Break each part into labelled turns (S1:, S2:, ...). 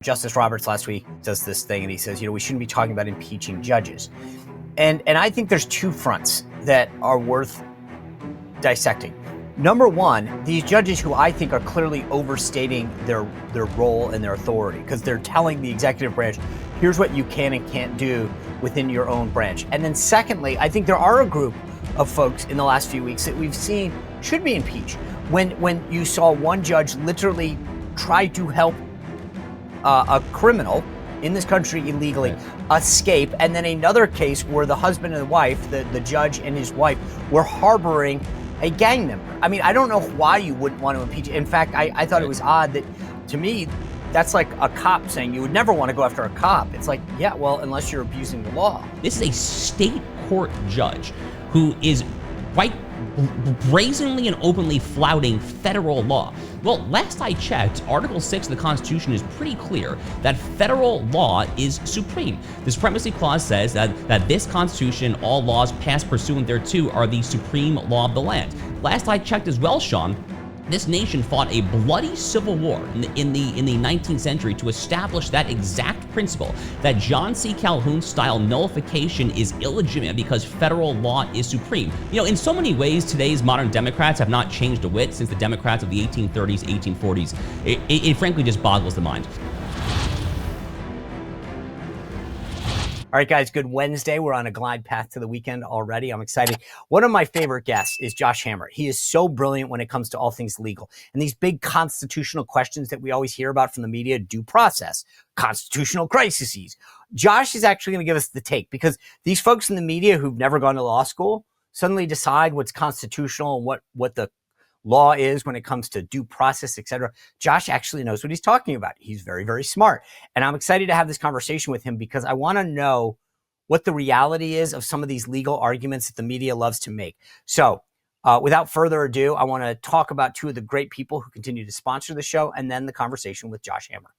S1: Justice Roberts last week does this thing and he says, we shouldn't be talking about impeaching judges. And I think there's two fronts that are worth dissecting. Number one, these judges who I think are clearly overstating their role and their authority because they're telling the executive branch, here's what you can and can't do within your own branch. And then secondly, I think there are a group of folks in the last few weeks that we've seen should be impeached. When you saw one judge literally try to help a criminal in this country illegally escape, and then another case where the husband and the wife, the judge and his wife, were harboring a gang member. I mean, I don't know why you wouldn't want to impeach. In fact, I thought it was odd that, to me, that's like a cop saying you would never want to go after a cop. It's like, yeah, well, unless you're abusing the law.
S2: This is a state court judge who is quite brazenly and openly flouting federal law. Well, last I checked, Article 6 of the Constitution is pretty clear that federal law is supreme. The Supremacy Clause says that this Constitution, all laws passed pursuant thereto, are the supreme law of the land. Last I checked as well, Sean, this nation fought a bloody civil war in the 19th century to establish that exact principle, that John C. Calhoun-style nullification is illegitimate because federal law is supreme. In so many ways, today's modern Democrats have not changed a whit since the Democrats of the 1830s, 1840s. It frankly just boggles the mind.
S1: All right, guys, good Wednesday. We're on a glide path to the weekend already. I'm excited. One of my favorite guests is Josh Hammer. He is so brilliant when it comes to all things legal. And these big constitutional questions that we always hear about from the media, due process, constitutional crises. Josh is actually going to give us the take, because these folks in the media who've never gone to law school suddenly decide what's constitutional and what the law is when it comes to due process, etc. Josh actually knows what he's talking about. He's very, very smart. And I'm excited to have this conversation with him because I want to know what the reality is of some of these legal arguments that the media loves to make. So without further ado, I want to talk about two of the great people who continue to sponsor the show and then the conversation with Josh Hammer.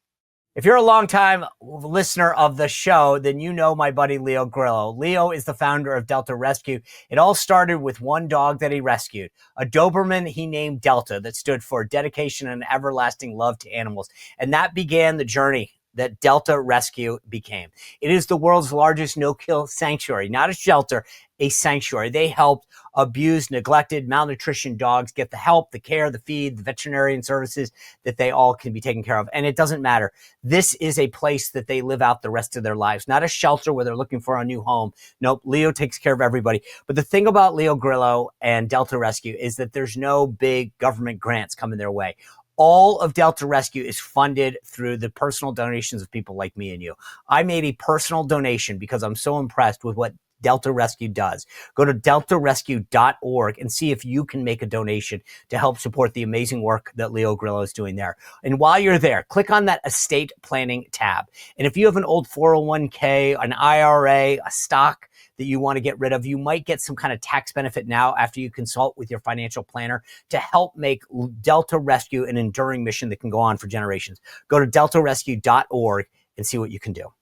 S1: If you're a longtime listener of the show, then you know my buddy Leo Grillo. Leo is the founder of Delta Rescue. It all started with one dog that he rescued, a Doberman he named Delta, that stood for dedication and everlasting love to animals. And that began the journey that Delta Rescue became. It is the world's largest no-kill sanctuary, not a shelter, a sanctuary. They help abused, neglected, malnutrition dogs get the help, the care, the feed, the veterinarian services that they all can be taken care of. And it doesn't matter. This is a place that they live out the rest of their lives, not a shelter where they're looking for a new home. Nope, Leo takes care of everybody. But the thing about Leo Grillo and Delta Rescue is that there's no big government grants coming their way. All of Delta Rescue is funded through the personal donations of people like me and you. I made a personal donation because I'm so impressed with what Delta Rescue does. Go to deltarescue.org and see if you can make a donation to help support the amazing work that Leo Grillo is doing there. And while you're there, click on that estate planning tab. And if you have an old 401k, an IRA, a stock that you want to get rid of, you might get some kind of tax benefit now after you consult with your financial planner to help make Delta Rescue an enduring mission that can go on for generations. Go to deltarescue.org and see what you can do.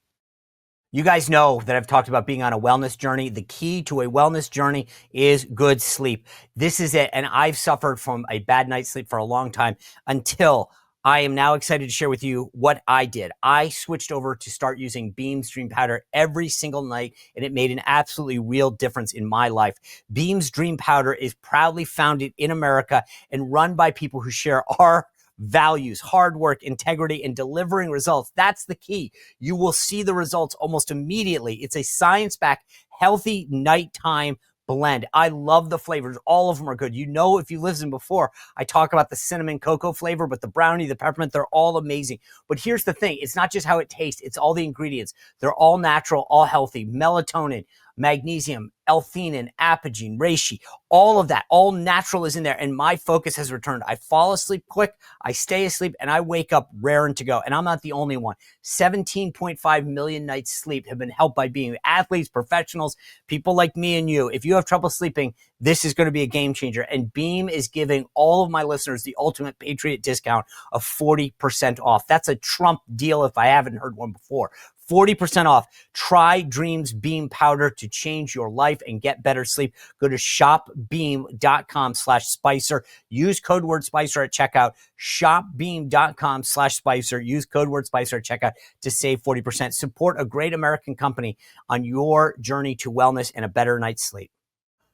S1: You guys know that I've talked about being on a wellness journey. The key to a wellness journey is good sleep. This is it. And I've suffered from a bad night's sleep for a long time until I am now excited to share with you what I did. I switched over to start using Beam's Dream Powder every single night, and it made an absolutely real difference in my life. Beam's Dream Powder is proudly founded in America and run by people who share our values, hard work, integrity, and delivering results. That's the key. You will see the results almost immediately. It's a science-backed, healthy nighttime blend. I love the flavors. All of them are good. You know, if you listened before, I talk about the cinnamon cocoa flavor, but the brownie, the peppermint, they're all amazing. But here's the thing. It's not just how it tastes. It's all the ingredients. They're all natural, all healthy. Melatonin, magnesium, L-theanine, apogene, reishi, all of that, all natural is in there. And my focus has returned. I fall asleep quick, I stay asleep, and I wake up raring to go. And I'm not the only one. 17.5 million nights sleep have been helped by being athletes, professionals, people like me and you. If you have trouble sleeping, this is going to be a game changer. And Beam is giving all of my listeners the ultimate Patriot discount of 40% off. That's a Trump deal if I haven't heard one before. 40% off. Try Dreams Beam Powder to change your life and get better sleep. Go to shopbeam.com/Spicer. Use code word Spicer at checkout. Shopbeam.com/Spicer. Use code word Spicer at checkout to save 40%. Support a great American company on your journey to wellness and a better night's sleep.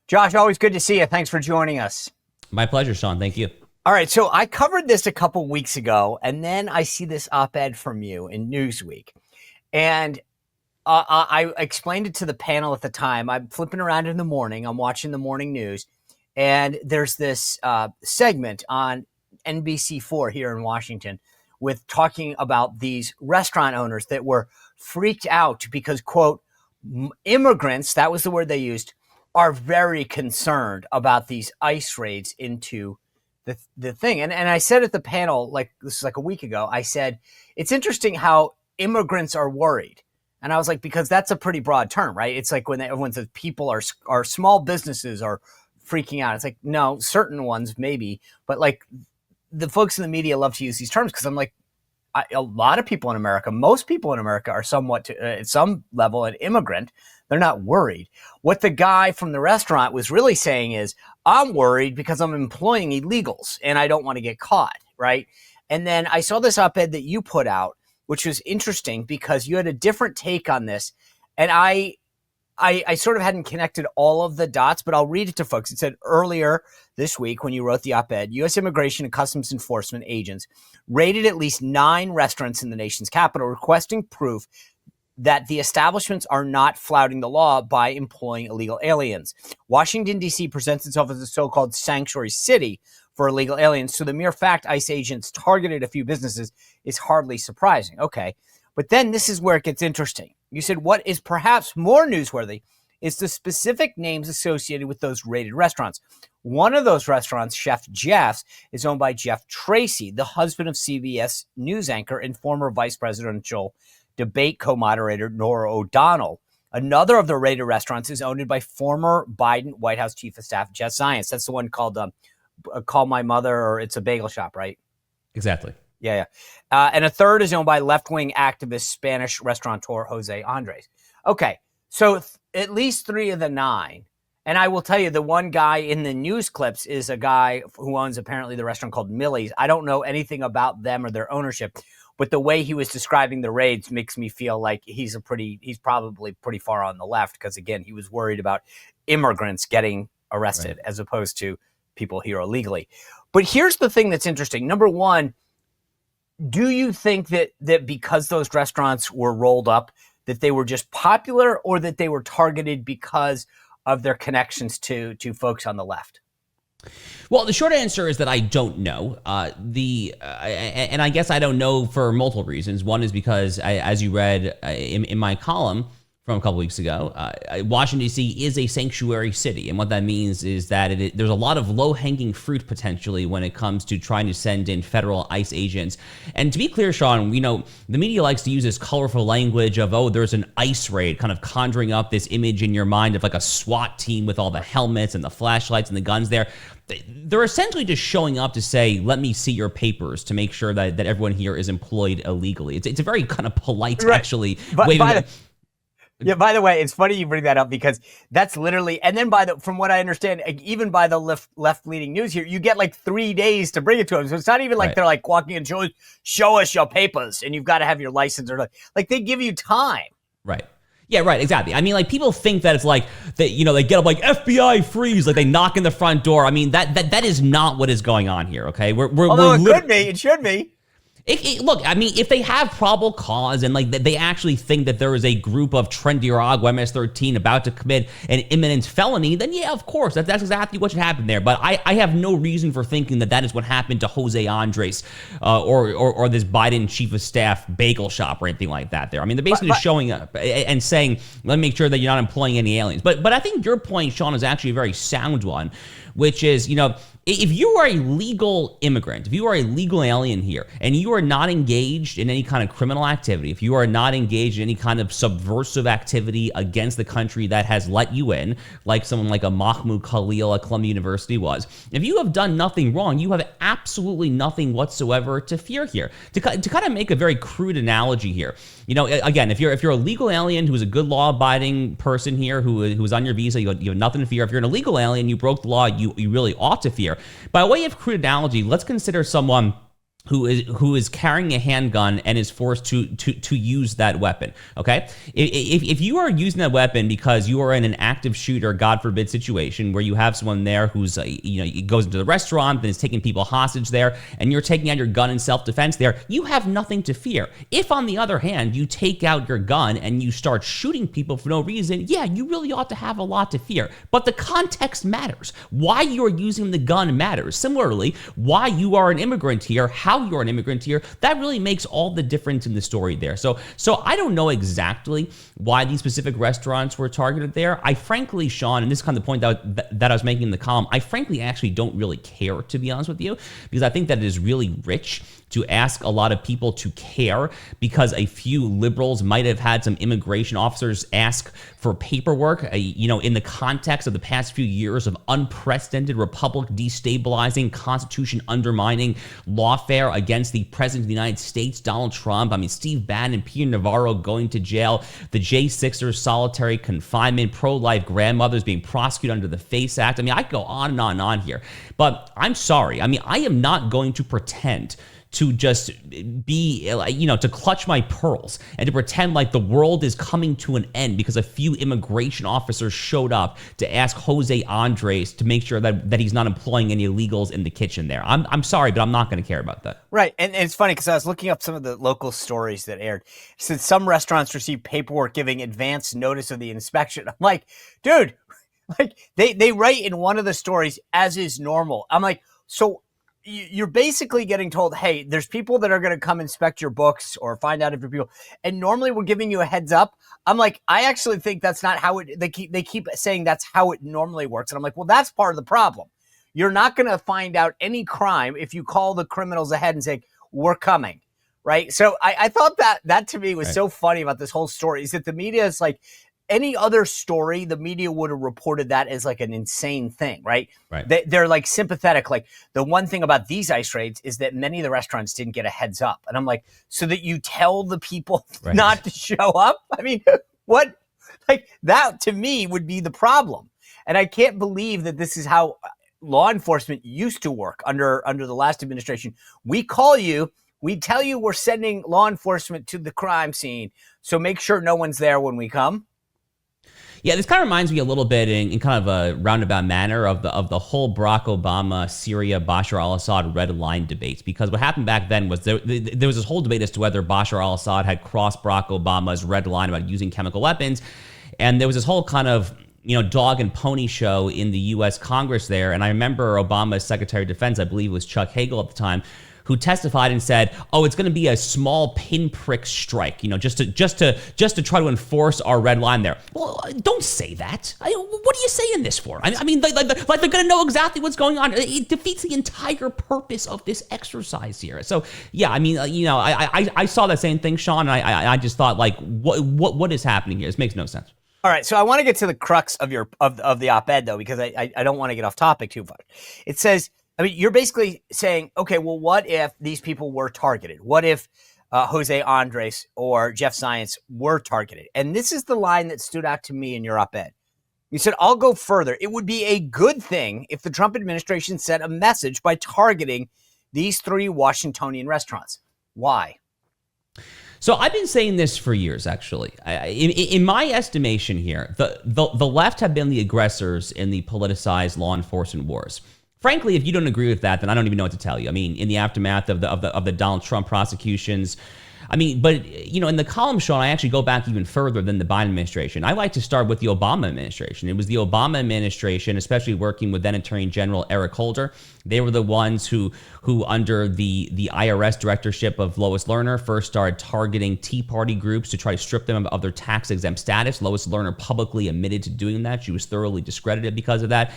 S1: Josh, always good to see you. Thanks for joining us.
S2: My pleasure, Sean. Thank you.
S1: All right, so I covered this a couple weeks ago, and then I see this op-ed from you in Newsweek. And I explained it to the panel at the time. I'm flipping around in the morning. I'm watching the morning news, and there's this segment on NBC4 here in Washington with talking about these restaurant owners that were freaked out because, quote, immigrants, that was the word they used, are very concerned about these ICE raids into the thing. And I said at the panel, like this is like a week ago, I said, it's interesting how immigrants are worried. And I was like, because that's a pretty broad term, right? It's like when everyone says people are small businesses are freaking out. It's like, no, certain ones maybe, but like the folks in the media love to use these terms because I'm like, a lot of people in America, most people in America are somewhat at some level an immigrant. They're not worried. What the guy from the restaurant was really saying is, I'm worried because I'm employing illegals and I don't want to get caught, right? And then I saw this op-ed that you put out, which was interesting because you had a different take on this. And I sort of hadn't connected all of the dots, but I'll read it to folks. It said earlier this week when you wrote the op-ed, U.S. Immigration and Customs Enforcement agents raided at least 9 restaurants in the nation's capital, requesting proof that the establishments are not flouting the law by employing illegal aliens. Washington, D.C. presents itself as a so-called sanctuary city for illegal aliens, so the mere fact ICE agents targeted a few businesses is hardly surprising. Okay, but then this is where it gets interesting. You said what is perhaps more newsworthy is the specific names associated with those raided restaurants. One of those restaurants, Chef Jeff's, is owned by Jeff Tracy, the husband of CBS News anchor and former vice presidential debate co-moderator Norah O'Donnell. Another of the raided restaurants is owned by former Biden White House Chief of Staff Jeff Zients. That's the one called Call My Mother, or It's a Bagel Shop, right?
S2: Exactly.
S1: Yeah. And a third is owned by left-wing activist Spanish restaurateur Jose Andres. Okay, so at least 3 of the 9. And I will tell you, the one guy in the news clips is a guy who owns apparently the restaurant called Millie's. I don't know anything about them or their ownership, but the way he was describing the raids makes me feel like he's probably pretty far on the left because, again, he was worried about immigrants getting arrested as opposed to people here illegally. But here's the thing that's interesting. Number one, do you think that because those restaurants were rolled up, that they were just popular or that they were targeted because of their connections to folks on the left?
S2: Well, the short answer is that I don't know. And I guess I don't know for multiple reasons. One is because, as you read in my column from a couple weeks ago, Washington, D.C. is a sanctuary city. And what that means is that there's a lot of low-hanging fruit potentially when it comes to trying to send in federal ICE agents. And to be clear, Sean, the media likes to use this colorful language of, oh, there's an ICE raid, kind of conjuring up this image in your mind of like a SWAT team with all the helmets and the flashlights and the guns there. They're essentially just showing up to say, let me see your papers to make sure that everyone here is employed illegally. It's a very kind of polite, actually, way to...
S1: Yeah, by the way, it's funny you bring that up because that's literally, and then from what I understand, even by the left-leaning news here, you get like 3 days to bring it to them. So it's not even like they're like walking and show us your papers and you've got to have your license or like they give you time.
S2: Right. Yeah, right, exactly. I mean, like, people think that it's like, they get up like, FBI freeze, like they knock in the front door. I mean, that is not what is going on here, okay?
S1: Although it should be.
S2: Look, I mean, if they have probable cause and like they actually think that there is a group of Trendiaragua MS-13 about to commit an imminent felony, then yeah, of course, that's exactly what should happen there. But I have no reason for thinking that is what happened to Jose Andres or this Biden chief of staff bagel shop or anything like that there. I mean, they're basically just showing up and saying, let me make sure that you're not employing any aliens. But I think your point, Sean, is actually a very sound one, which is, if you are a legal immigrant, if you are a legal alien here, and you are not engaged in any kind of criminal activity, if you are not engaged in any kind of subversive activity against the country that has let you in, like someone like a Mahmoud Khalil at Columbia University was, if you have done nothing wrong, you have absolutely nothing whatsoever to fear here. To kind of make a very crude analogy here, again, if you're a legal alien who's a good law-abiding person here, who's on your visa, you have nothing to fear. If you're an illegal alien, you broke the law, you really ought to fear. By way of crude analogy, let's consider someone who is carrying a handgun and is forced to use that weapon. Okay, if you are using that weapon because you are in an active shooter, God forbid, situation where you have someone there who's goes into the restaurant and is taking people hostage there, and you're taking out your gun in self-defense there, you have nothing to fear. If, on the other hand, you take out your gun and you start shooting people for no reason, yeah, you really ought to have a lot to fear. But the context matters. Why you are using the gun matters. Similarly, why you are an immigrant here, how you're an immigrant here, that really makes all the difference in the story there. So I don't know exactly why these specific restaurants were targeted there. I frankly, Sean, and this is kind of the point that I was making in the column, I frankly actually don't really care, to be honest with you, because I think that it is really rich to ask a lot of people to care because a few liberals might have had some immigration officers ask for paperwork, in the context of the past few years of unprecedented republic destabilizing, constitution undermining lawfare against the president of the United States, Donald Trump. I mean, Steve Bannon, Peter Navarro going to jail, the J6ers solitary confinement, pro-life grandmothers being prosecuted under the FACE Act. I mean, I could go on and on and on here, but I'm sorry. I mean, I am not going to pretend to just be, to clutch my pearls and to pretend like the world is coming to an end because a few immigration officers showed up to ask Jose Andres to make sure that he's not employing any illegals in the kitchen there. I'm sorry, but I'm not going to care about that.
S1: Right. And it's funny because I was looking up some of the local stories that aired. It said some restaurants received paperwork giving advance notice of the inspection. I'm like, dude, like they write in one of the stories, as is normal. I'm like, so you're basically getting told, hey, there's people that are going to come inspect your books or find out if you're people. And normally we're giving you a heads up. I'm like, I actually think that's not how they keep saying that's how it normally works. And I'm like, well, that's part of the problem. You're not going to find out any crime if you call the criminals ahead and say, we're coming. Right. So I thought that to me was so funny about this whole story is that the media is like, any other story, the media would have reported that as like an insane thing, right? They're like sympathetic. Like the one thing about these ICE raids is that many of the restaurants didn't get a heads up. And I'm like, so that you tell the people not to show up? I mean, what? Like that to me would be the problem. And I can't believe that this is how law enforcement used to work under the last administration. We call you, we tell you we're sending law enforcement to the crime scene. So make sure no one's there when we come.
S2: Yeah, this kind of reminds me a little bit in kind of a roundabout manner of the whole Barack Obama, Syria, Bashar al-Assad red line debates. Because what happened back then was there was this whole debate as to whether Bashar al-Assad had crossed Barack Obama's red line about using chemical weapons. And there was this whole kind of dog and pony show in the U.S. Congress there. And I remember Obama's Secretary of Defense, I believe it was Chuck Hagel at the time, who testified and said, "Oh, it's going to be a small pinprick strike, just to try to enforce our red line there." Well, don't say that. What are you saying this for? I mean, like they're going to know exactly what's going on. It defeats the entire purpose of this exercise here. So yeah, I mean, I saw that same thing, Sean, and I just thought, like, what is happening here? This makes no sense.
S1: All right, so I want to get to the crux of the op-ed though, because I don't want to get off topic too much. It says, I mean, you're basically saying, okay, well, what if these people were targeted? What if Jose Andres or Jeff Zients were targeted? And this is the line that stood out to me in your op-ed. You said, I'll go further. It would be a good thing if the Trump administration sent a message by targeting these 3 Washingtonian restaurants. Why?
S2: So I've been saying this for years, actually. In my estimation here, the left have been the aggressors in the politicized law enforcement wars. Frankly, if you don't agree with that, then I don't even know what to tell you. I mean, in the aftermath of the Donald Trump prosecutions, I mean, but, in the column, Sean, I actually go back even further than the Biden administration. I like to start with the Obama administration. It was the Obama administration, especially working with then Attorney General Eric Holder. They were the ones who under the IRS directorship of Lois Lerner, first started targeting Tea Party groups to try to strip them of their tax-exempt status. Lois Lerner publicly admitted to doing that. She was thoroughly discredited because of that.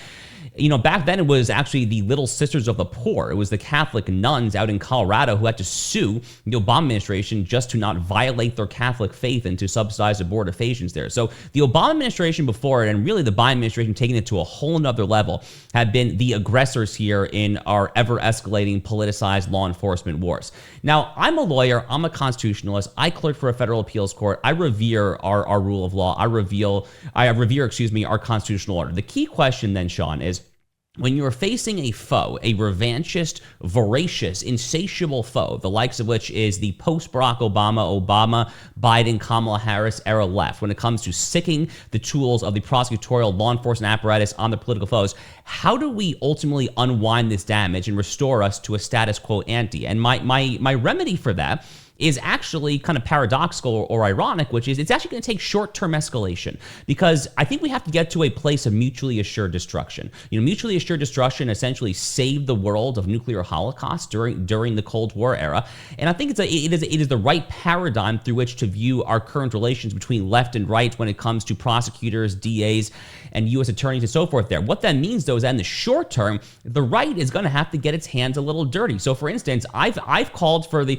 S2: Back then it was actually the Little Sisters of the Poor. It was the Catholic nuns out in Colorado who had to sue the Obama administration just to not violate their Catholic faith and to subsidize abortifacients there. So the Obama administration before it, and really the Biden administration taking it to a whole nother level, have been the aggressors here in our ever-escalating politicized law enforcement wars. Now, I'm a lawyer. I'm a constitutionalist. I clerk for a federal appeals court. I revere our rule of law. I revere, our constitutional order. The key question then, Sean, is when you're facing a foe, a revanchist, voracious, insatiable foe, the likes of which is the post-Barack Obama, Biden, Kamala Harris era left, when it comes to sicking the tools of the prosecutorial law enforcement apparatus on the political foes, how do we ultimately unwind this damage and restore us to a status quo ante? And my remedy for that is actually kind of paradoxical or ironic, which is it's actually going to take short-term escalation, because I think we have to get to a place of mutually assured destruction. Mutually assured destruction essentially saved the world of nuclear holocaust during the Cold War era, and I think it is the right paradigm through which to view our current relations between left and right when it comes to prosecutors, DAs, and U.S. attorneys and so forth there. What that means, though, is that in the short term, the right is going to have to get its hands a little dirty. So, for instance, I've called for the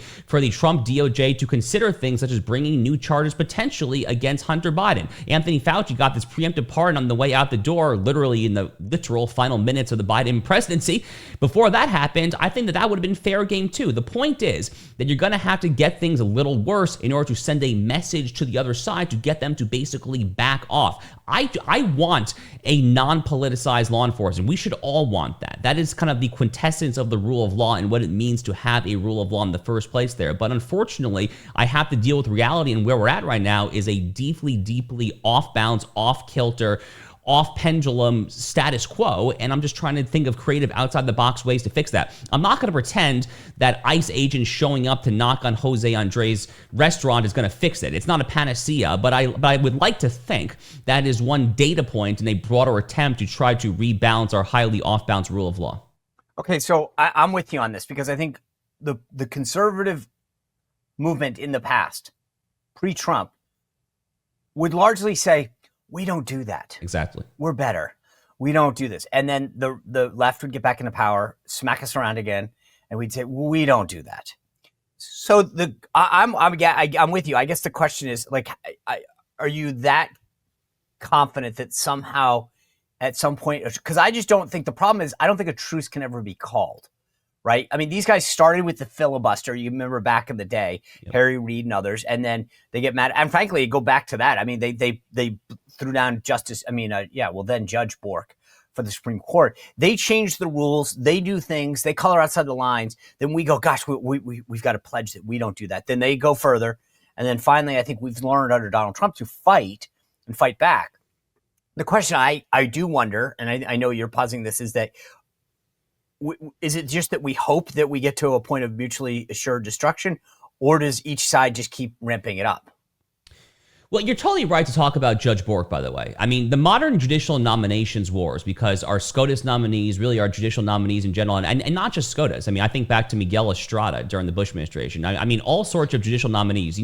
S2: Trump DOJ to consider things such as bringing new charges potentially against Hunter Biden. Anthony Fauci got this preemptive pardon on the way out the door, literally in the literal final minutes of the Biden presidency. Before that happened, I think that would have been fair game too. The point is that you're going to have to get things a little worse in order to send a message to the other side to get them to basically back off. I want a non-politicized law enforcement. We should all want that. That is kind of the quintessence of the rule of law and what it means to have a rule of law in the first place there. But unfortunately, I have to deal with reality, and where we're at right now is a deeply, deeply off-bounds, off-kilter, off-pendulum status quo, and I'm just trying to think of creative outside-the-box ways to fix that. I'm not going to pretend that ICE agents showing up to knock on Jose Andres' restaurant is going to fix it. It's not a panacea, but I would like to think that is one data point in a broader attempt to try to rebalance our highly off-bounds rule of law.
S1: Okay, so I'm with you on this, because I think the conservative movement in the past, pre-Trump, would largely say, we don't do that.
S2: Exactly.
S1: We're better. We don't do this. And then the left would get back into power, smack us around again, and we'd say, we don't do that. So I'm with you. I guess the question is, like, are you that confident that somehow at some point, because I just don't think, the problem is I don't think a truce can ever be called. Right? I mean, these guys started with the filibuster. You remember back in the day, yep. Harry Reid and others, and then they get mad. And frankly, go back to that. I mean, they threw down then Judge Bork for the Supreme Court. They change the rules. They do things. They color outside the lines. Then we go, gosh, we've got to pledge that we don't do that. Then they go further. And then finally, I think we've learned under Donald Trump to fight back. The question I do wonder, and I know you're posing this, is that, is it just that we hope that we get to a point of mutually assured destruction, or does each side just keep ramping it up?
S2: Well, you're totally right to talk about Judge Bork, by the way. I mean, the modern judicial nominations wars, because our SCOTUS nominees really are judicial nominees in general, and not just SCOTUS. I mean, I think back to Miguel Estrada during the Bush administration. I mean, all sorts of judicial nominees.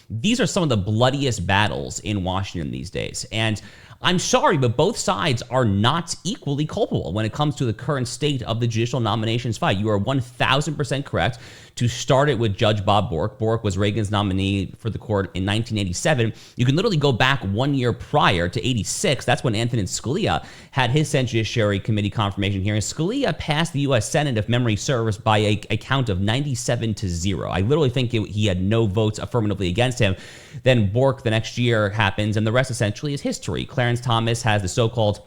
S2: These are some of the bloodiest battles in Washington these days. And I'm sorry, but both sides are not equally culpable when it comes to the current state of the judicial nominations fight. You are 1,000% correct to start it with Judge Bob Bork. Bork was Reagan's nominee for the court in 1987. You can literally go back 1 year prior to 86. That's when Antonin Scalia had his Senate Judiciary Committee confirmation hearing. Scalia passed the U.S. Senate, if memory serves, by a count of 97-0. I literally think he had no votes affirmatively against him. Then Bork the next year happens, and the rest essentially is history. Clarence Thomas has the so-called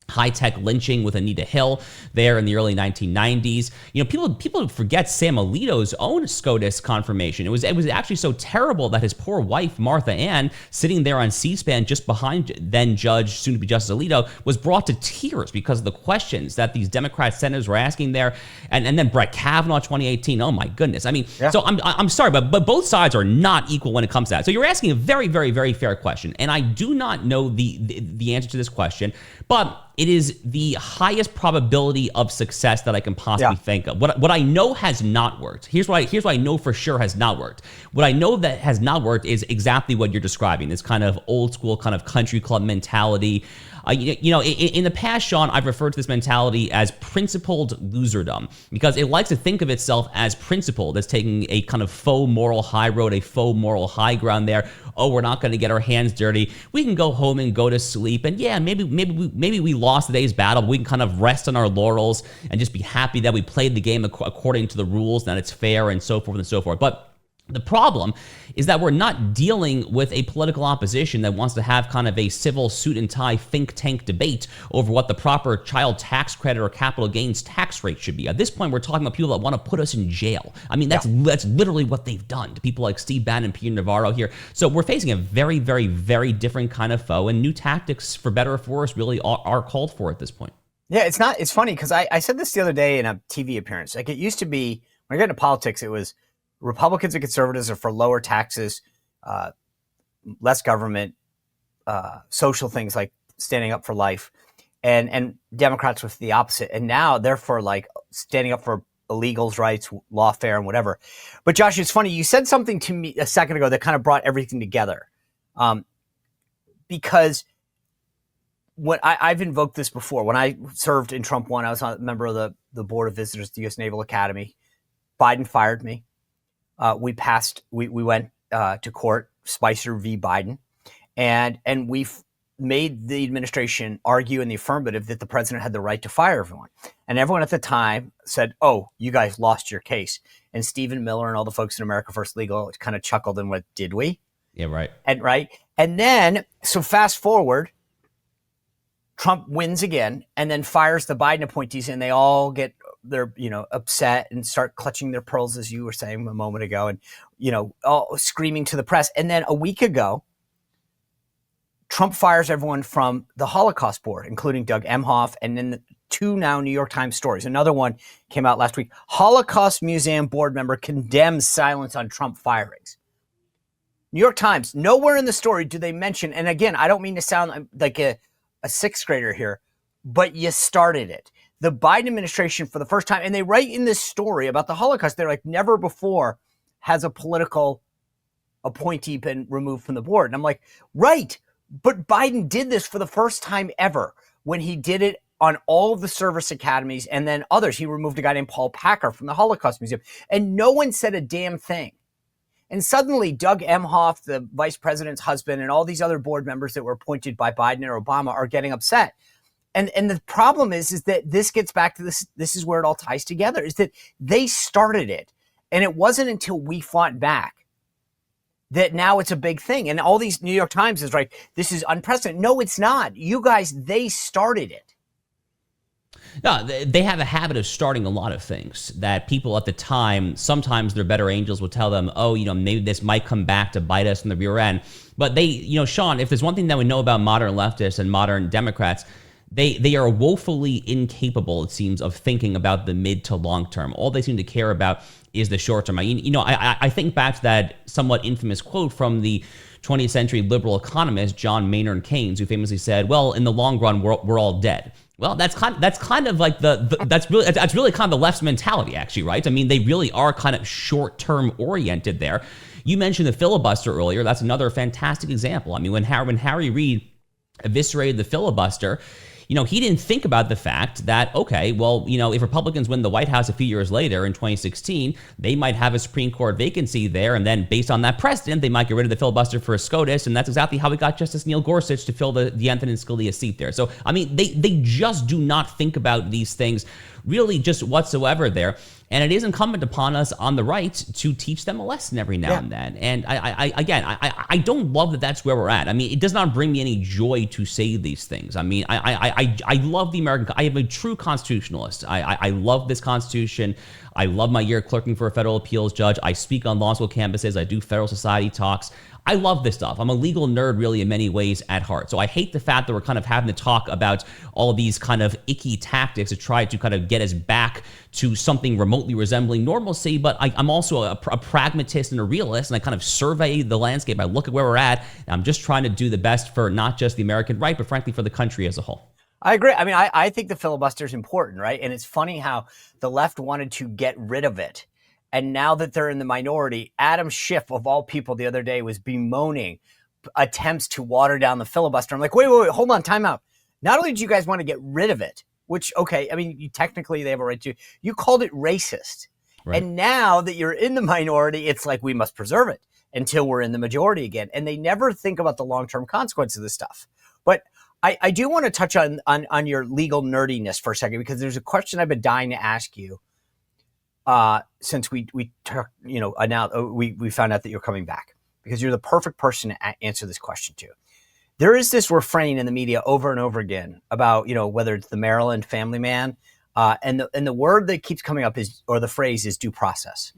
S2: high-tech lynching with Anita Hill there in the early 1990s. You know, people forget Sam Alito's own SCOTUS confirmation. It was actually so terrible that his poor wife, Martha Ann, sitting there on C-SPAN just behind then Judge, soon-to-be Justice Alito, was brought to tears because of the questions that these Democrat senators were asking there. And then Brett Kavanaugh, 2018. Oh, my goodness. I mean, so I'm sorry, but both sides are not equal when it comes to that. So you're asking a very, very, very fair question. And I do not know the answer to this question, but it is the highest probability of success that I can possibly think of. What I know has not worked. Here's what I know for sure has not worked. What I know that has not worked is exactly what you're describing, this kind of old school kind of country club mentality. In the past, Sean, I've referred to this mentality as principled loserdom because it likes to think of itself as principled, as taking a kind of faux moral high road, a faux moral high ground there. Oh, we're not going to get our hands dirty. We can go home and go to sleep. And yeah, maybe we lost today's battle. But we can kind of rest on our laurels and just be happy that we played the game according to the rules, that it's fair and so forth and so forth. But the problem is that we're not dealing with a political opposition that wants to have kind of a civil suit and tie think tank debate over what the proper child tax credit or capital gains tax rate should be. At this point, we're talking about people that want to put us in jail. I mean, that's literally what they've done to people like Steve Bannon and Peter Navarro here. So we're facing a very, very, very different kind of foe, and new tactics, for better or for worse, really are called for at this point.
S1: Yeah, it's funny because I said this the other day in a TV appearance. Like, it used to be, when I got into politics, it was Republicans and conservatives are for lower taxes, less government, social things like standing up for life, and Democrats with the opposite. And now they're for like standing up for illegals' rights, lawfare, and whatever. But Josh, it's funny. You said something to me a second ago that kind of brought everything together, because what I've invoked this before. When I served in Trump 1, I was a member of the board of visitors at the U.S. Naval Academy. Biden fired me. We went to court, Spicer v. Biden, and we've made the administration argue in the affirmative that the president had the right to fire everyone. And everyone at the time said, oh, you guys lost your case. And Stephen Miller and all the folks in America First Legal kind of chuckled and went, did we?
S2: Yeah, right.
S1: And then, so fast forward, Trump wins again and then fires the Biden appointees, and they all get they're upset and start clutching their pearls, as you were saying a moment ago, and all screaming to the press. And then a week ago, Trump fires everyone from the Holocaust board, including Doug Emhoff, and then the two now New York Times stories. Another one came out last week. Holocaust Museum board member condemns silence on Trump firings. New York Times, nowhere in the story do they mention, and again, I don't mean to sound like a sixth grader here, but you started it. The Biden administration, for the first time, and they write in this story about the Holocaust, they're like, never before has a political appointee been removed from the board. And I'm like, right, but Biden did this for the first time ever when he did it on all of the service academies and then others. He removed a guy named Paul Packer from the Holocaust Museum, and no one said a damn thing. And suddenly Doug Emhoff, the vice president's husband, and all these other board members that were appointed by Biden or Obama are getting upset. And the problem is that this gets back to this. This is where it all ties together, is that they started it. And it wasn't until we fought back that now it's a big thing. And all these New York Times is like, this is unprecedented. No, it's not. You guys, they started it.
S2: No, they have a habit of starting a lot of things that people at the time, sometimes their better angels will tell them, oh, maybe this might come back to bite us in the rear end. But they, Sean, if there's one thing that we know about modern leftists and modern Democrats, they are woefully incapable, it seems, of thinking about the mid to long term. All they seem to care about is the short term. I think back to that somewhat infamous quote from the 20th century liberal economist John Maynard Keynes, who famously said, well, in the long run, we're all dead. Well, that's kind of like that's really kind of the left's mentality, actually, right? I mean, they really are kind of short-term oriented there. You mentioned the filibuster earlier. That's another fantastic example. I mean, when Harry Reid eviscerated the filibuster, he didn't think about the fact that, okay, well, if Republicans win the White House a few years later in 2016, they might have a Supreme Court vacancy there. And then based on that precedent, they might get rid of the filibuster for a SCOTUS. And that's exactly how we got Justice Neil Gorsuch to fill the Antonin Scalia seat there. So, I mean, they just do not think about these things really just whatsoever there. And it is incumbent upon us on the right to teach them a lesson every now and then. And I don't love that that's where we're at. I mean, it does not bring me any joy to say these things. I mean, I love the American. I am a true constitutionalist. I love this Constitution. I love my year clerking for a federal appeals judge. I speak on law school campuses. I do Federal Society talks. I love this stuff. I'm a legal nerd, really, in many ways at heart. So I hate the fact that we're kind of having to talk about all of these kind of icky tactics to try to kind of get us back to something remotely resembling normalcy. But I'm also a pragmatist and a realist, and I kind of survey the landscape. I look at where we're at, and I'm just trying to do the best for not just the American right, but frankly for the country as a whole.
S1: I agree. I mean, I think the filibuster is important, right? And it's funny how the left wanted to get rid of it. And now that they're in the minority, Adam Schiff, of all people, the other day was bemoaning attempts to water down the filibuster. I'm like, wait, hold on, time out. Not only do you guys want to get rid of it, which, okay, I mean, technically they have a right to, you called it racist. Right. And now that you're in the minority, it's like we must preserve it until we're in the majority again. And they never think about the long-term consequences of this stuff. But I do want to touch on your legal nerdiness for a second, because there's a question I've been dying to ask you. Since we found out that you're coming back, because you're the perfect person to answer this question to. There is this refrain in the media over and over again about, whether it's the Maryland family man, and the word that keeps coming up is, or the phrase is, due process.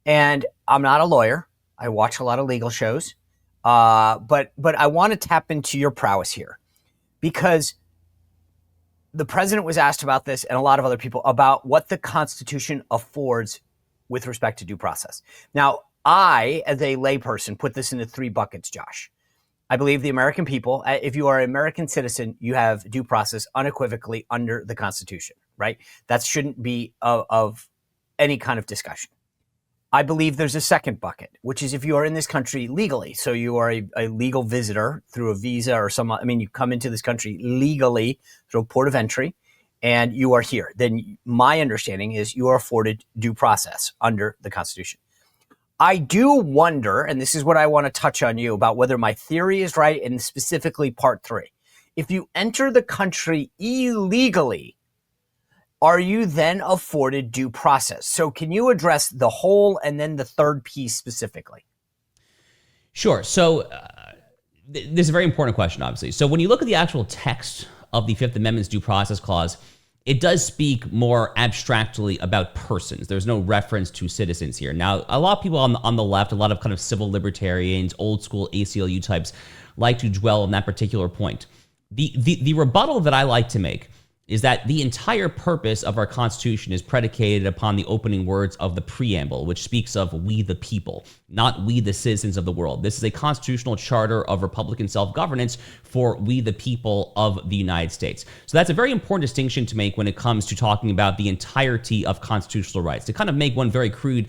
S1: And I'm not a lawyer. I watch a lot of legal shows, but I want to tap into your prowess here, because the president was asked about this, and a lot of other people, about what the Constitution affords with respect to due process. Now, I, as a layperson, put this into 3 buckets, Josh. I believe the American people, if you are an American citizen, you have due process unequivocally under the Constitution, right? That shouldn't be of any kind of discussion. I believe there's a second bucket, which is if you are in this country legally. So you are a legal visitor through a visa or you come into this country legally through a port of entry and you are here. Then my understanding is you are afforded due process under the Constitution. I do wonder, and this is what I want to touch on you about, whether my theory is right, and specifically part 3. If you enter the country illegally, are you then afforded due process? So can you address the whole and then the third piece specifically?
S2: Sure. So this is a very important question, obviously. So when you look at the actual text of the Fifth Amendment's due process clause, it does speak more abstractly about persons. There's no reference to citizens here. Now, a lot of people on the left, a lot of kind of civil libertarians, old school ACLU types, like to dwell on that particular point. The rebuttal that I like to make is that the entire purpose of our Constitution is predicated upon the opening words of the preamble, which speaks of we the people, not we the citizens of the world. This is a constitutional charter of Republican self-governance for we the people of the United States. So that's a very important distinction to make when it comes to talking about the entirety of constitutional rights. To kind of make one very crude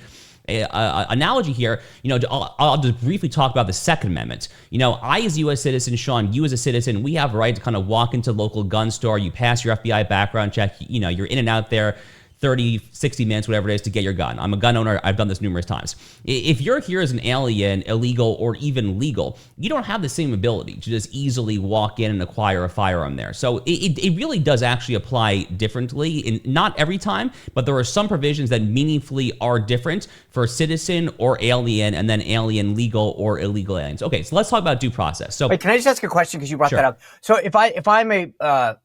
S2: analogy here, I'll just briefly talk about the Second Amendment. I as a U.S. citizen, Sean, you as a citizen, we have a right to kind of walk into a local gun store. You pass your FBI background check. You're in and out there 30, 60 minutes, whatever it is, to get your gun. I'm a gun owner. I've done this numerous times. If you're here as an alien, illegal, or even legal, you don't have the same ability to just easily walk in and acquire a firearm there. So it really does actually apply differently, not every time, but there are some provisions that meaningfully are different for citizen or alien, and then alien legal or illegal aliens. Okay, so let's talk about due process. So
S1: wait, can I just ask a question, because you brought that up? So if I'm a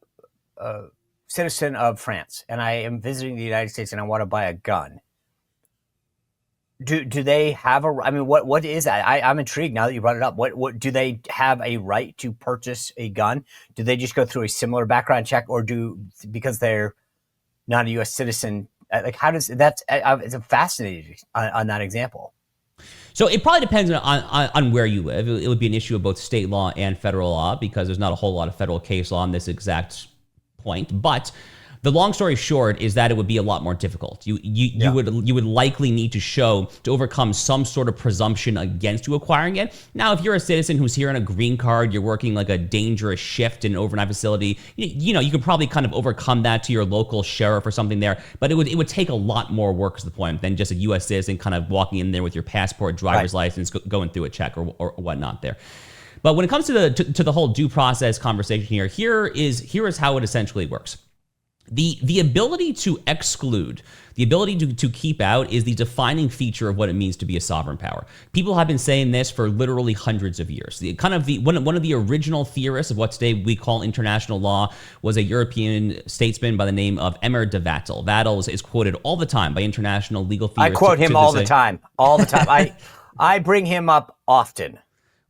S1: citizen of France and I am visiting the United States and I want to buy a gun, do they have what is that? I'm intrigued now that you brought it up. What do they have a right to purchase a gun? Do they just go through a similar background check, or because they're not a U.S. citizen? Like, how does that? It's fascinating on that example.
S2: So it probably depends on where you live. It would be an issue of both state law and federal law, because there's not a whole lot of federal case law on this exact point. But the long story short is that it would be a lot more difficult. You would likely need to overcome some sort of presumption against you acquiring it. Now, if you're a citizen who's here on a green card, you're working like a dangerous shift in an overnight facility, you could probably kind of overcome that to your local sheriff or something there. But it would take a lot more work, is the point, than just a U.S. citizen kind of walking in there with your passport, driver's license, going through a check or whatnot there. But when it comes to the whole due process conversation here is how it essentially works. The ability to exclude, the ability to keep out is the defining feature of what it means to be a sovereign power. People have been saying this for literally hundreds of years. One of the original theorists of what today we call international law was a European statesman by the name of Emir de Vattel. Vattel is quoted all the time by international legal theorists.
S1: I quote him all the time. I bring him up often.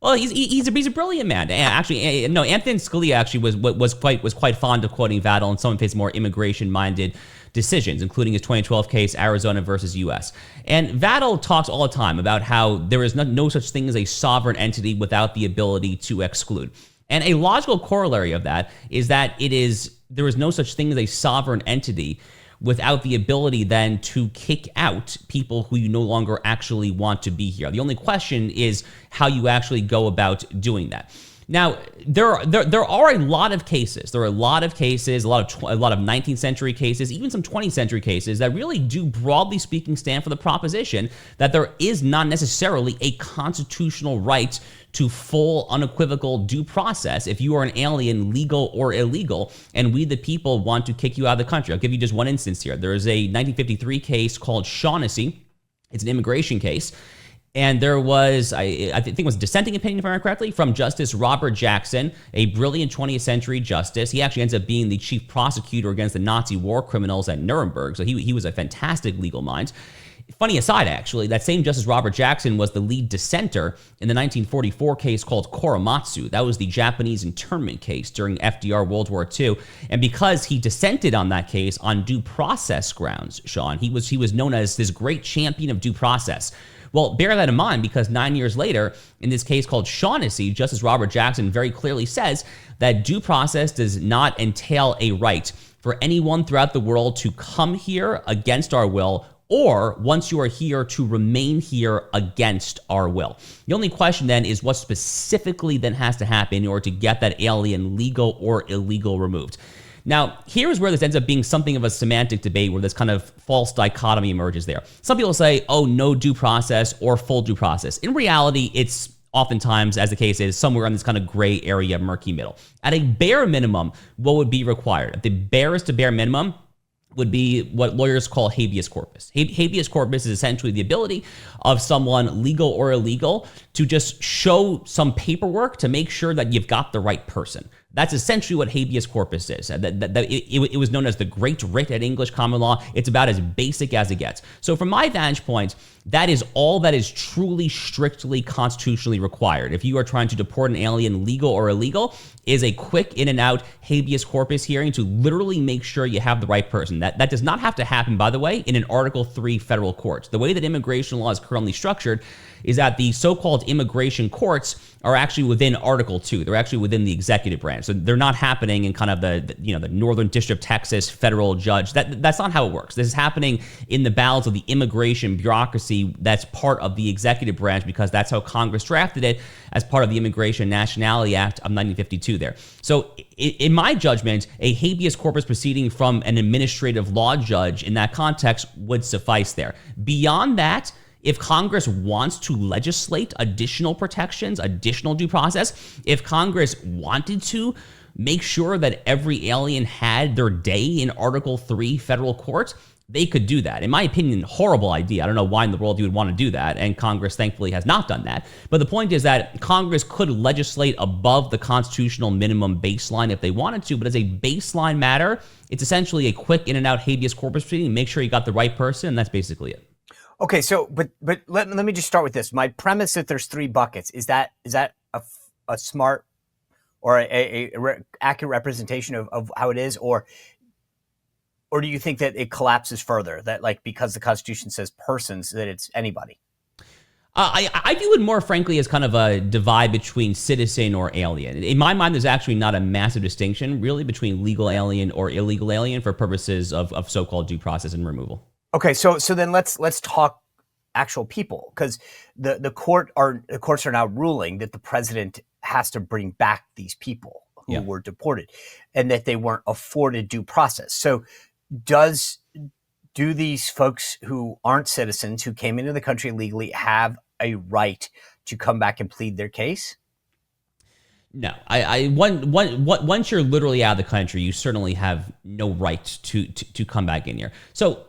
S2: Well, he's a brilliant man. Actually, no, Anthony Scalia actually was quite fond of quoting Vattel in some of his more immigration-minded decisions, including his 2012 case, Arizona versus U.S. And Vattel talks all the time about how there is no such thing as a sovereign entity without the ability to exclude. And a logical corollary of that is that there is no such thing as a sovereign entity without the ability then to kick out people who you no longer actually want to be here. The only question is how you actually go about doing that. Now, there are a lot of cases. There are a lot of 19th century cases, even some 20th century cases that really do, broadly speaking, stand for the proposition that there is not necessarily a constitutional right to full, unequivocal due process if you are an alien, legal or illegal, and we the people want to kick you out of the country. I'll give you just one instance here. There is a 1953 case called Shaughnessy. It's an immigration case. And there was, I think it was a dissenting opinion, if I remember correctly, from Justice Robert Jackson, a brilliant 20th century justice. He actually ends up being the chief prosecutor against the Nazi war criminals at Nuremberg. So he was a fantastic legal mind. Funny aside, actually, that same Justice Robert Jackson was the lead dissenter in the 1944 case called Korematsu. That was the Japanese internment case during FDR World War II. And because he dissented on that case on due process grounds, Sean, he was known as this great champion of due process. Well, bear that in mind, because 9 years later, in this case called Shaughnessy, Justice Robert Jackson very clearly says that due process does not entail a right for anyone throughout the world to come here against our will, or once you are here, to remain here against our will. The only question then is what specifically then has to happen in order to get that alien legal or illegal removed. Now, here's where this ends up being something of a semantic debate where this kind of false dichotomy emerges there. Some people say, oh, no due process or full due process. In reality, it's oftentimes, as the case is, somewhere in this kind of gray area, murky middle. At a bare minimum, what would be required? At the barest to bare minimum would be what lawyers call habeas corpus. Habeas corpus is essentially the ability of someone, legal or illegal, to just show some paperwork to make sure that you've got the right person. That's essentially what habeas corpus is. It was known as the Great Writ at English common law. It's about as basic as it gets. So from my vantage point, that is all that is truly, strictly constitutionally required. If you are trying to deport an alien, legal or illegal, is a quick in and out habeas corpus hearing to literally make sure you have the right person. That does not have to happen, by the way, in an Article 3 federal court. The way that immigration law is currently structured is that the so-called immigration courts are actually within Article 2. They're actually within the executive branch. So they're not happening in kind of the Northern District of Texas federal judge. That's not how it works. This is happening in the bowels of the immigration bureaucracy that's part of the executive branch, because that's how Congress drafted it as part of the Immigration and Nationality Act of 1952 there. So in my judgment, a habeas corpus proceeding from an administrative law judge in that context would suffice there. Beyond that, if Congress wants to legislate additional protections, additional due process, if Congress wanted to make sure that every alien had their day in Article 3 federal court, they could do that. In my opinion, horrible idea. I don't know why in the world you would want to do that, and Congress thankfully has not done that. But the point is that Congress could legislate above the constitutional minimum baseline if they wanted to, but as a baseline matter, it's essentially a quick in and out habeas corpus proceeding. Make sure you got the right person, and that's basically it.
S1: Okay, so but let me just start with this. My premise that there's three buckets, is that a smart or a accurate representation of how it is, or do you think that it collapses further, that like because the Constitution says persons, that it's anybody?
S2: I view it more, frankly, as kind of a divide between citizen or alien. In my mind, there's actually not a massive distinction, really, between legal alien or illegal alien for purposes of so-called due process and removal.
S1: Okay, so then let's talk actual people, because the courts are now ruling that the president has to bring back these people who were deported, and that they weren't afforded due process. So do these folks who aren't citizens, who came into the country illegally, have a right to come back and plead their case?
S2: No, once you're literally out of the country, you certainly have no right to come back in here. So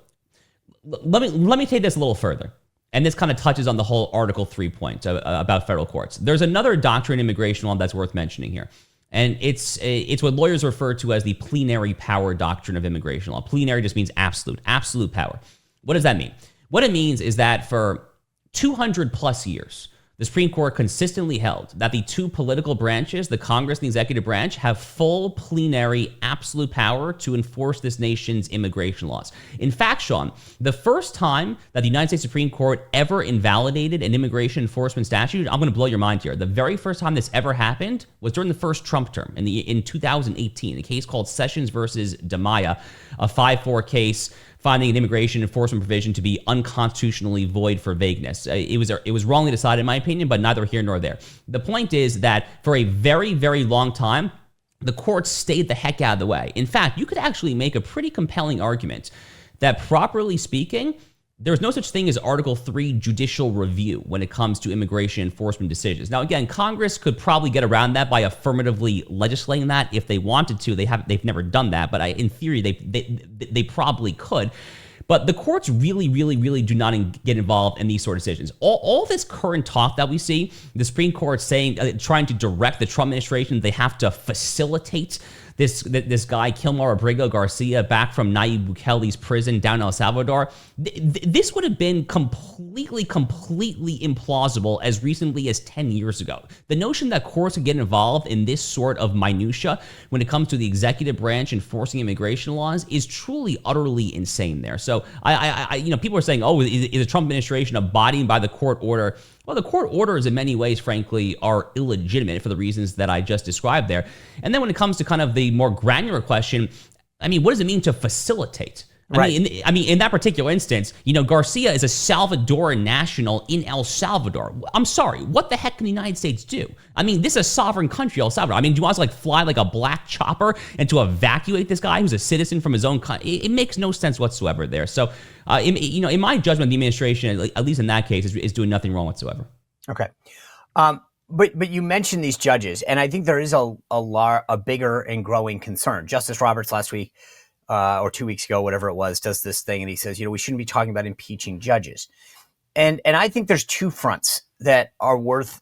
S2: let me take this a little further. And this kind of touches on the whole Article 3 point about federal courts. There's another doctrine in immigration law that's worth mentioning here. And it's what lawyers refer to as the plenary power doctrine of immigration law. Plenary just means absolute power. What does that mean? What it means is that for 200 plus years, the Supreme Court consistently held that the two political branches, the Congress and the executive branch, have full plenary absolute power to enforce this nation's immigration laws. In fact, Sean, the first time that the United States Supreme Court ever invalidated an immigration enforcement statute, I'm going to blow your mind here. The very first time this ever happened was during the first Trump term in 2018, a case called Sessions versus DiMaia, a 5-4 case finding an immigration enforcement provision to be unconstitutionally void for vagueness. It was wrongly decided, in my opinion, but neither here nor there. The point is that for a very, very long time, the courts stayed the heck out of the way. In fact, you could actually make a pretty compelling argument that, properly speaking, there's no such thing as Article 3 judicial review when it comes to immigration enforcement decisions. Now, again, Congress could probably get around that by affirmatively legislating that if they wanted to. They've never done that, but in theory, they probably could. But the courts really, really, really do not get involved in these sort of decisions. All this current talk that we see, the Supreme Court saying, trying to direct the Trump administration, they have to facilitate this guy, Kilmar Abrego Garcia, back from Nayib Bukele's prison down in El Salvador. This would have been completely implausible as recently as 10 years ago. The notion that courts could get involved in this sort of minutia when it comes to the executive branch enforcing immigration laws is truly, utterly insane there. So people are saying, oh, is the Trump administration abiding by the court order? Well, the court orders in many ways, frankly, are illegitimate for the reasons that I just described there. And then when it comes to kind of the more granular question, I mean, what does it mean to facilitate?
S1: Right.
S2: In that particular instance, Garcia is a Salvadoran national in El Salvador. I'm sorry, what the heck can the United States do? I mean, this is a sovereign country, El Salvador. I mean, do you want us to fly like a black chopper and to evacuate this guy who's a citizen from his own country? It makes no sense whatsoever there. So, in my judgment, the administration, at least in that case, is doing nothing wrong whatsoever.
S1: Okay. But you mentioned these judges, and I think there is a bigger and growing concern. Justice Roberts last week, or 2 weeks ago, whatever it was, does this thing, and he says, we shouldn't be talking about impeaching judges. And I think there's two fronts that are worth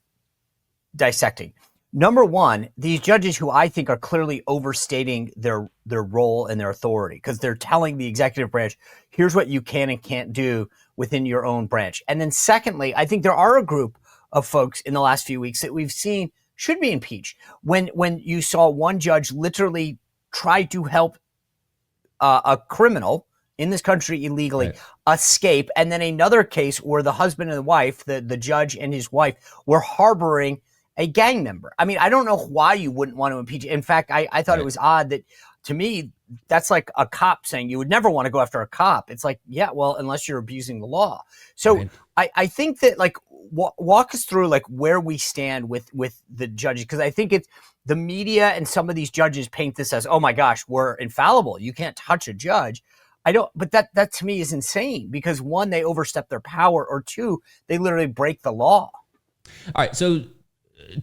S1: dissecting. Number one, these judges who I think are clearly overstating their role and their authority, because they're telling the executive branch, here's what you can and can't do within your own branch. And then secondly, I think there are a group of folks in the last few weeks that we've seen should be impeached. When you saw one judge literally try to help a criminal in this country illegally escape, and then another case where the husband and the wife, the judge and his wife, were harboring a gang member. I mean, I don't know why you wouldn't want to impeach. In fact, I thought it was odd that, to me, that's like a cop saying you would never want to go after a cop. It's like, yeah, well, unless you're abusing the law. So I think that, walk us through where we stand with the judges, because I think it's the media and some of these judges paint this as, oh my gosh, we're infallible. You can't touch a judge. But that to me is insane, because one, they overstep their power, or two, they literally break the law.
S2: All right. So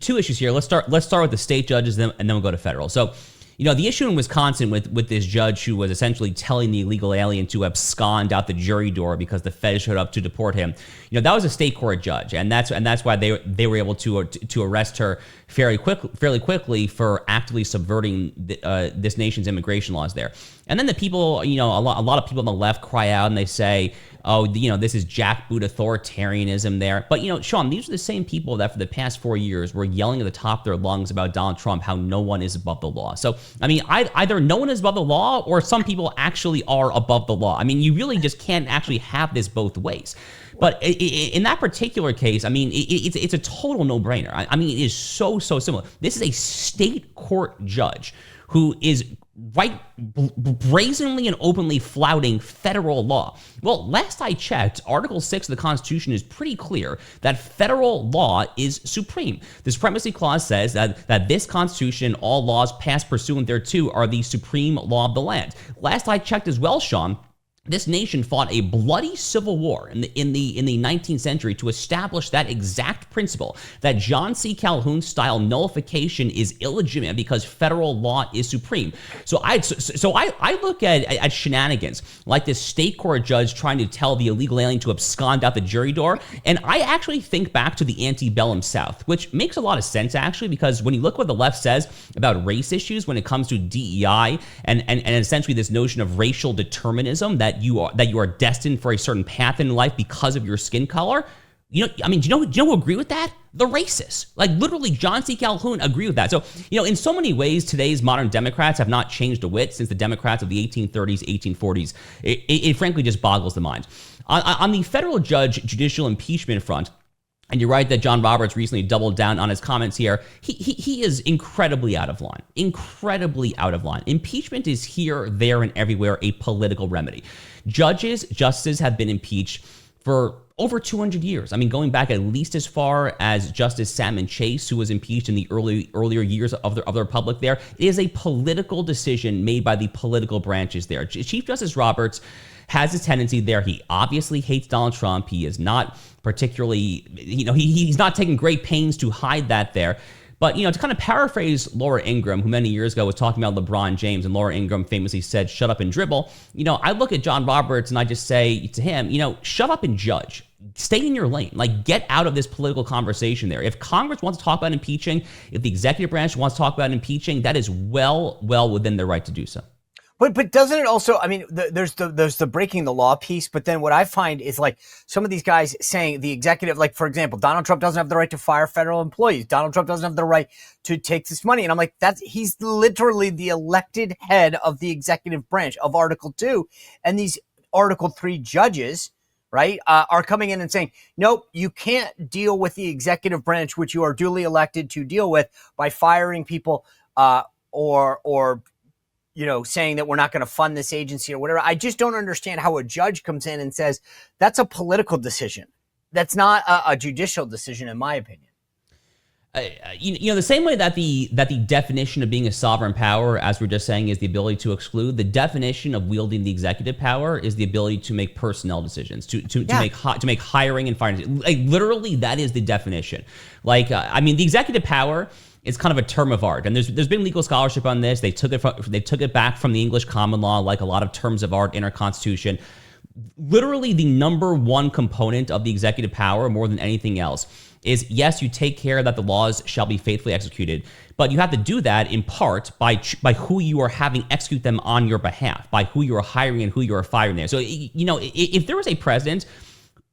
S2: two issues here. Let's start with the state judges, and then we'll go to federal. So, the issue in Wisconsin with this judge who was essentially telling the illegal alien to abscond out the jury door because the Fed showed up to deport him, that was a state court judge, and that's why they were able to arrest her fairly quickly for actively subverting this nation's immigration laws there. And then the people, a lot of people on the left cry out and they say, oh, this is jackboot authoritarianism there. But, Sean, these are the same people that for the past 4 years were yelling at the top of their lungs about Donald Trump, how no one is above the law. So, I mean, either no one is above the law, or some people actually are above the law. I mean, you really just can't actually have this both ways. But in that particular case, I mean, it's a total no-brainer. I mean, it is so similar. This is a state court judge who is brazenly and openly flouting federal law. Well, last I checked, Article 6 of the Constitution is pretty clear that federal law is supreme. The Supremacy Clause says that this Constitution, all laws passed pursuant thereto, are the supreme law of the land. Last I checked as well, Sean, this nation fought a bloody civil war in the 19th century to establish that exact principle, that John C. Calhoun style nullification is illegitimate because federal law is supreme. So I look at shenanigans like this state court judge trying to tell the illegal alien to abscond out the jury door, and I actually think back to the antebellum South, which makes a lot of sense actually, because when you look what the left says about race issues when it comes to DEI and essentially this notion of racial determinism, that you are destined for a certain path in life because of your skin color. Do you know who agree with that? The racists. Like literally John C. Calhoun agree with that. So, in so many ways, today's modern Democrats have not changed a whit since the Democrats of the 1830s, 1840s. It frankly just boggles the mind. On the federal judge judicial impeachment front, and you're right that John Roberts recently doubled down on his comments here. He is incredibly out of line. Incredibly out of line. Impeachment is here, there, and everywhere a political remedy. Justices have been impeached for over 200 years. I mean, going back at least as far as Justice Salmon Chase, who was impeached in the earlier years of the Republic there. It is a political decision made by the political branches there. Chief Justice Roberts has a tendency there. He obviously hates Donald Trump. He is not particularly, he's not taking great pains to hide that there. But, to kind of paraphrase Laura Ingraham, who many years ago was talking about LeBron James, and Laura Ingraham famously said, shut up and dribble. I look at John Roberts and I just say to him, shut up and judge. Stay in your lane. Like, get out of this political conversation there. If Congress wants to talk about impeaching, if the executive branch wants to talk about impeaching, that is well within their right to do so.
S1: But doesn't it also, there's the breaking the law piece, but then what I find is like some of these guys saying the executive, like for example, Donald Trump doesn't have the right to fire federal employees. Donald Trump doesn't have the right to take this money. And I'm like, he's literally the elected head of the executive branch of Article 2. And these Article 3 judges, right, are coming in and saying, nope, you can't deal with the executive branch, which you are duly elected to deal with, by firing people or saying that we're not going to fund this agency or whatever. I just don't understand how a judge comes in and says that's a political decision. That's not a judicial decision, in my opinion.
S2: The same way that the definition of being a sovereign power, as we're just saying, is the ability to exclude, the definition of wielding the executive power is the ability to make personnel decisions, to make hiring and firing. Like literally, that is the definition. Like, the executive power is kind of a term of art, and there's been legal scholarship on this. They took it back from the English common law, like a lot of terms of art in our Constitution. Literally, the number one component of the executive power, more than anything else, is yes, you take care that the laws shall be faithfully executed, but you have to do that in part by who you are having execute them on your behalf, by who you are hiring and who you are firing there. So if there was a president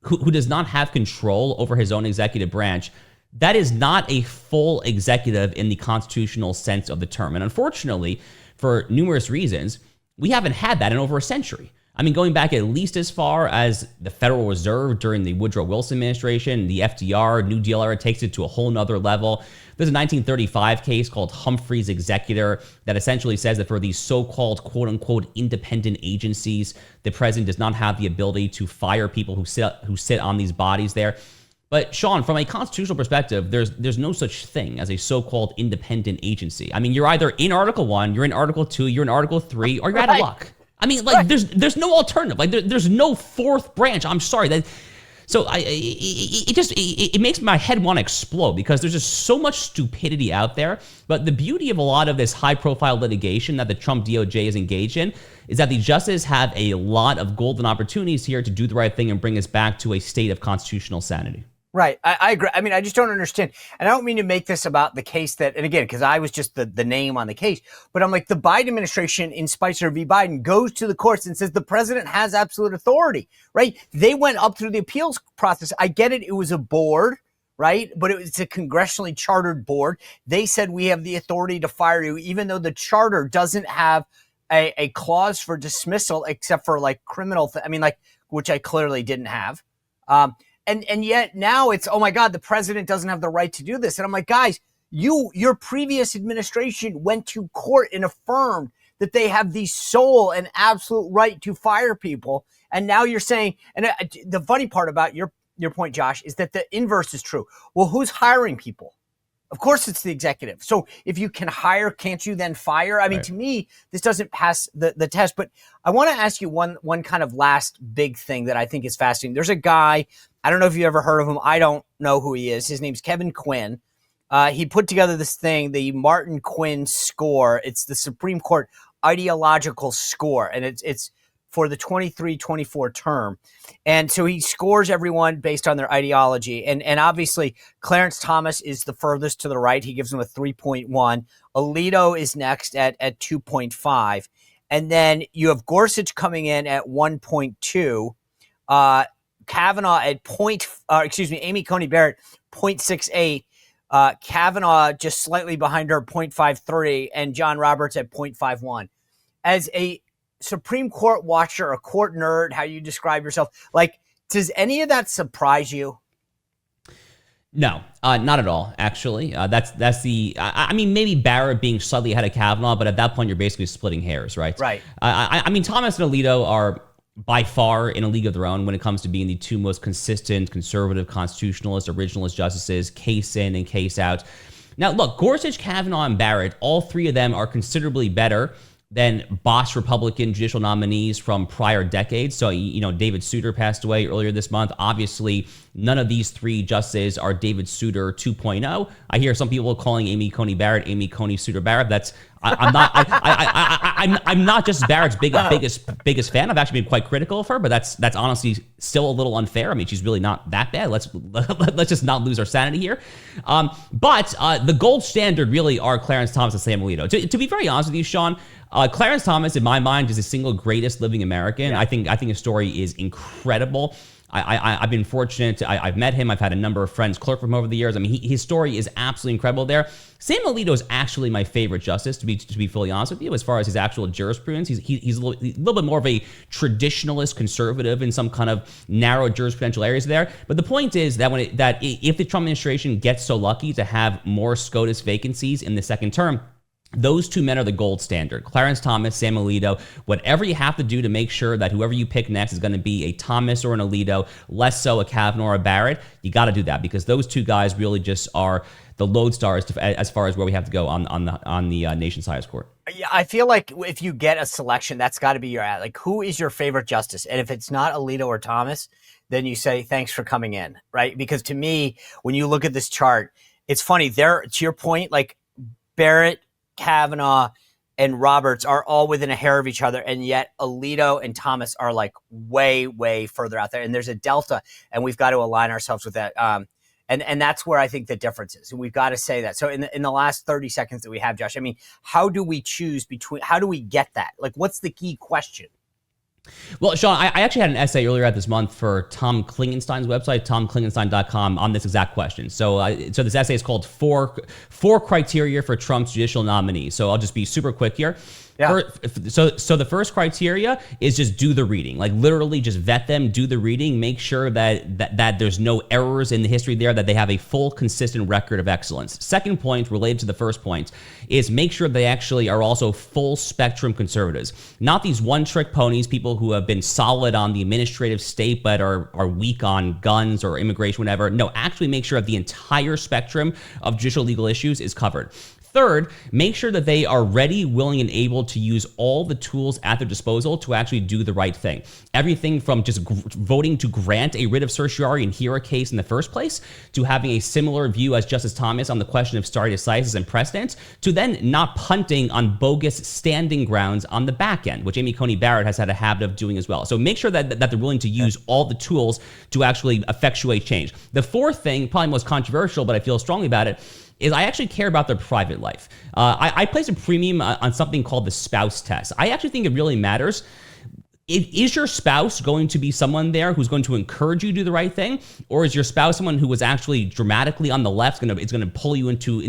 S2: who does not have control over his own executive branch, that is not a full executive in the constitutional sense of the term. And unfortunately, for numerous reasons, we haven't had that in over a century. Going back at least as far as the Federal Reserve during the Woodrow Wilson administration, the FDR, New Deal era takes it to a whole nother level. There's a 1935 case called Humphrey's Executor that essentially says that for these so-called quote-unquote independent agencies, the president does not have the ability to fire people who sit on these bodies there. But Sean, from a constitutional perspective, there's no such thing as a so-called independent agency. You're either in Article 1, you're in Article 2, you're in Article 3, or you're out of luck. There's no alternative. Like there's no fourth branch. I'm sorry. It makes my head want to explode because there's just so much stupidity out there. But the beauty of a lot of this high-profile litigation that the Trump DOJ is engaged in is that the justices have a lot of golden opportunities here to do the right thing and bring us back to a state of constitutional sanity.
S1: Right. I agree. I just don't understand. And I don't mean to make this about the case that, and again, because I was just the name on the case, but I'm like, the Biden administration in Spicer v. Biden goes to the courts and says the president has absolute authority, right? They went up through the appeals process. I get it. It was a board, right? But it's a congressionally chartered board. They said we have the authority to fire you, even though the charter doesn't have a clause for dismissal except for like criminal, which I clearly didn't have. And yet now it's, oh my God, the president doesn't have the right to do this. And I'm like, guys, your previous administration went to court and affirmed that they have the sole and absolute right to fire people. And now you're saying, and the funny part about your point, Josh, is that the inverse is true. Well, who's hiring people? Of course, it's the executive. So if you can hire, can't you then fire? I mean, to me, this doesn't pass the test. But I want to ask you one kind of last big thing that I think is fascinating. There's a guy, I don't know if you ever heard of him. I don't know who he is. His name's Kevin Quinn. He put together this thing, the Martin-Quinn score. It's the Supreme Court ideological score, and it's for the 23-24 term. And so he scores everyone based on their ideology. And obviously, Clarence Thomas is the furthest to the right. He gives him a 3.1. Alito is next at 2.5. And then you have Gorsuch coming in at 1.2. Kavanaugh at Amy Coney Barrett, 0.68. Kavanaugh just slightly behind her, 0.53. And John Roberts at 0.51. As a Supreme Court watcher, a court nerd, how you describe yourself, like, does any of that surprise you?
S2: No, not at all, actually. That's the, I mean, maybe Barrett being slightly ahead of Kavanaugh, but at that point, you're basically splitting hairs, right?
S1: Right.
S2: I mean, Thomas and Alito are by far in a league of their own when it comes to being the two most consistent, conservative, constitutionalist, originalist justices, case in and case out. Now, look, Gorsuch, Kavanaugh, and Barrett, all three of them are considerably better than boss Republican judicial nominees from prior decades. So, you know, David Souter passed away earlier this month. Obviously, none of these three justices are David Souter 2.0. I hear some people calling Amy Coney Barrett Amy Coney Souter Barrett. That's I'm not just Barrett's biggest fan. I've actually been quite critical of her, but that's honestly still a little unfair. I mean, she's really not that bad. Let's just not lose our sanity here. But the gold standard really are Clarence Thomas and Sam Alito. To be very honest with you, Sean, Clarence Thomas, in my mind, is the single greatest living American. Yeah. I think his story is incredible. I've been fortunate. I've met him. I've had a number of friends clerk from over the years. I mean, his story is absolutely incredible there. Sam Alito is actually my favorite justice, to be fully honest with you, as far as his actual jurisprudence. He's a little bit more of a traditionalist conservative in some kind of narrow jurisprudential areas there. But the point is that if the Trump administration gets so lucky to have more SCOTUS vacancies in the second term, those two men are the gold standard. Clarence Thomas, Sam Alito, whatever you have to do to make sure that whoever you pick next is going to be a Thomas or an Alito, less so a Kavanaugh or a Barrett, you got to do that because those two guys really just are the lodestars as far as where we have to go on the nation's highest court.
S1: Yeah, I feel like if you get a selection, that's got to be your ad. Like, who is your favorite justice? And if it's not Alito or Thomas, then you say, thanks for coming in, right? Because to me, when you look at this chart, it's funny. To your point, like Barrett, Kavanaugh, and Roberts are all within a hair of each other, and yet Alito and Thomas are like way, way further out there. And there's a delta, and we've got to align ourselves with that. And that's where I think the difference is. And we've got to say that. So in the last 30 seconds that we have, Josh, I mean, how do we choose how do we get that? Like, what's the key question?
S2: Well, Sean, I actually had an essay earlier this month for Tom Klingenstein's website, tomklingenstein.com, on this exact question. So this essay is called Four Criteria for Trump's Judicial Nominee. So I'll just be super quick here. Yeah. So the first criteria is just do the reading, like literally just vet them, do the reading, make sure that there's no errors in the history there, that they have a full, consistent record of excellence. Second point, related to the first point, is make sure they actually are also full spectrum conservatives, not these one-trick ponies, people who have been solid on the administrative state but are weak on guns or immigration, whatever. No, actually make sure that the entire spectrum of judicial legal issues is covered. Third, make sure that they are ready, willing, and able to use all the tools at their disposal to actually do the right thing. Everything from just voting to grant a writ of certiorari and hear a case in the first place, to having a similar view as Justice Thomas on the question of stare decisis and precedent, to then not punting on bogus standing grounds on the back end, which Amy Coney Barrett has had a habit of doing as well. So make sure that they're willing to use all the tools to actually effectuate change. The fourth thing, probably most controversial, but I feel strongly about it, is I actually care about their private life. I place a premium on something called the spouse test. I actually think it really matters. Is your spouse going to be someone there who's going to encourage you to do the right thing? Or is your spouse someone who was actually dramatically on the left, it's going to pull you into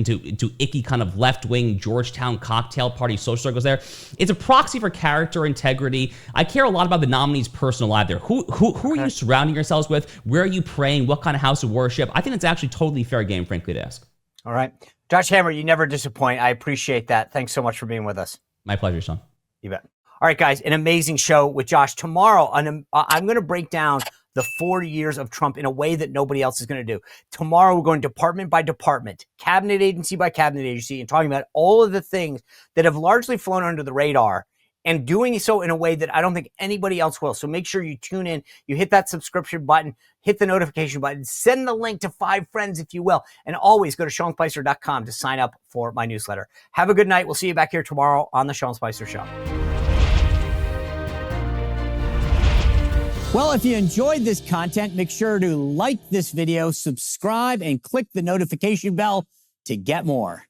S2: icky kind of left-wing Georgetown cocktail party social circles there? It's a proxy for character, integrity. I care a lot about the nominee's personal life there. Who are you surrounding yourselves with? Where are you praying? What kind of house of worship? I think it's actually totally fair game, frankly, to ask.
S1: All right. Josh Hammer, you never disappoint. I appreciate that. Thanks so much for being with us.
S2: My pleasure, Sean.
S1: You bet. All right, guys, an amazing show with Josh. Tomorrow, I'm going to break down the 4 years of Trump in a way that nobody else is going to do. Tomorrow, we're going department by department, cabinet agency by cabinet agency, and talking about all of the things that have largely flown under the radar, and doing so in a way that I don't think anybody else will. So make sure you tune in, you hit that subscription button, hit the notification button, send the link to 5 friends if you will, and always go to SeanSpicer.com to sign up for my newsletter. Have a good night. We'll see you back here tomorrow on The Sean Spicer Show. Well, if you enjoyed this content, make sure to like this video, subscribe, and click the notification bell to get more.